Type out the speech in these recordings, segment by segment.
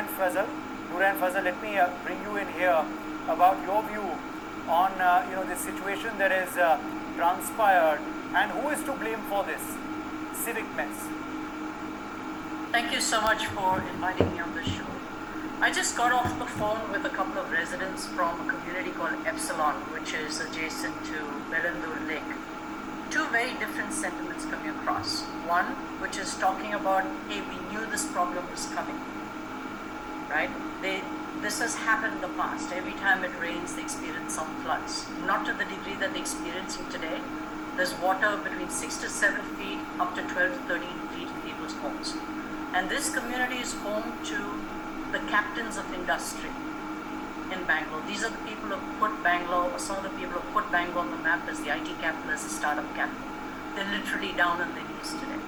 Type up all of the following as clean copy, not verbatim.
Nooraine Fazal. Nooraine Fazal, let me bring you in here about your view on this situation that has transpired, and who is to blame for this civic mess. Thank you so much for inviting me on this show. I just got off the phone with a couple of residents from a community called Epsilon, which is adjacent to Bellandur Lake. Two very different sentiments coming across. One, which is talking about, hey, we knew this problem was coming, right? This has happened in the past. Every time it rains, they experience some floods. Not to the degree that they're experiencing today. There's water between 6 to 7 feet, up to 12 to 13 feet in people's homes. And this community is home to the captains of industry in Bangalore. These are the people who put Bangalore, or some of the people who put Bangalore on the map as the IT capital, as the startup capital. They're literally down on their knees today.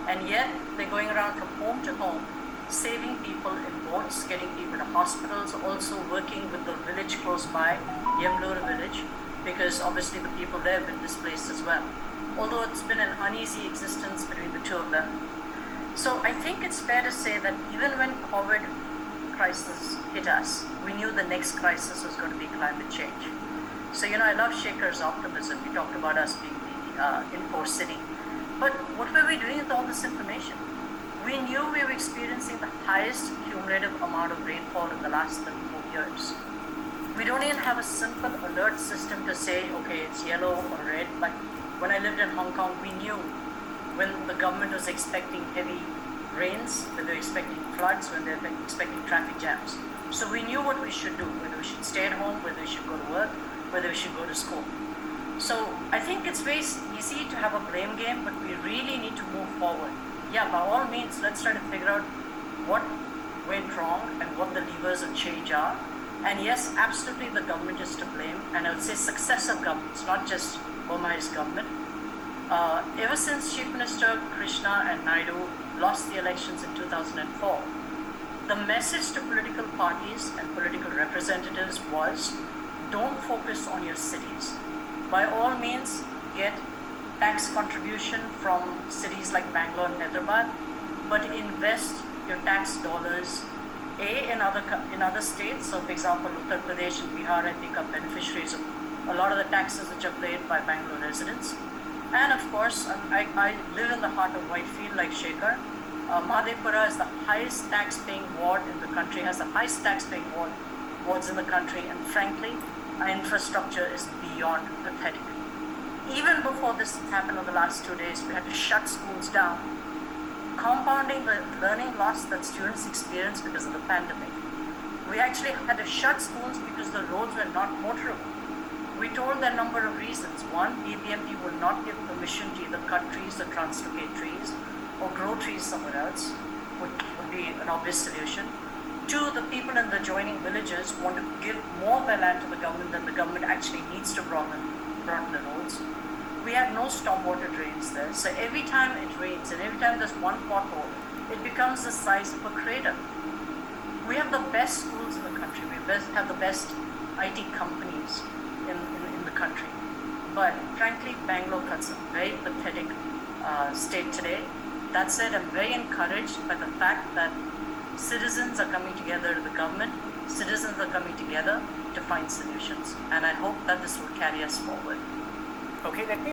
And yet, they're going around from home to home, saving people in boats, getting people to hospitals, also working with the village close by, Yemlur village, because obviously the people there have been displaced as well. Although it's been an uneasy existence between the two of them. So I think it's fair to say that even when COVID crisis hit us, we knew the next crisis was going to be climate change. So, I love Shekhar's optimism. He talked about us being the Info City. But what were we doing with all this information? We knew we were experiencing the highest cumulative amount of rainfall in the last 34 years. We don't even have a simple alert system to say, okay, it's yellow or red. Like when I lived in Hong Kong, we knew when the government was expecting heavy rains, when they were expecting floods, when they were expecting traffic jams. So we knew what we should do, whether we should stay at home, whether we should go to work, whether we should go to school. So I think it's very easy to have a blame game, but we really need to move forward. Yeah, by all means, let's try to figure out what went wrong and what the levers of change are. And yes, absolutely the government is to blame, and I would say successive governments, not just Bommai's government. Ever since Chief Minister Krishna and Naidu lost the elections in 2004, the message to political parties and political representatives was, don't focus on your cities. By all means, get tax contribution from cities like Bangalore and Hyderabad, but invest your tax dollars in other states. So for example, Uttar Pradesh and Bihar, I think, are beneficiaries of a lot of the taxes which are paid by Bangalore residents. And of course, I live in the heart of Whitefield like Shekhar. Madhepura is the highest tax-paying ward in the country, has the highest tax-paying wards in the country, and frankly, our infrastructure is beyond pathetic. Even before this happened over the last 2 days, we had to shut schools down, compounding the learning loss that students experienced because of the pandemic. We actually had to shut schools because the roads were not motorable. We told a number of reasons. One, BBMP will not give permission to either cut trees or translocate trees or grow trees somewhere else, would be an obvious solution. Two, the people in the adjoining villages want to give more of their land to the government than the government actually needs to broaden the roads. We had no stormwater drains there, so every time it rains and every time there's one pothole, it becomes the size of a crater. We have the best schools in the country. We have the best IT companies in the country. But frankly, Bangalore cuts a very pathetic state today. That said, I'm very encouraged by the fact that citizens are coming together to the government, citizens are coming together to find solutions. And I hope that this will carry us forward. Okay, let me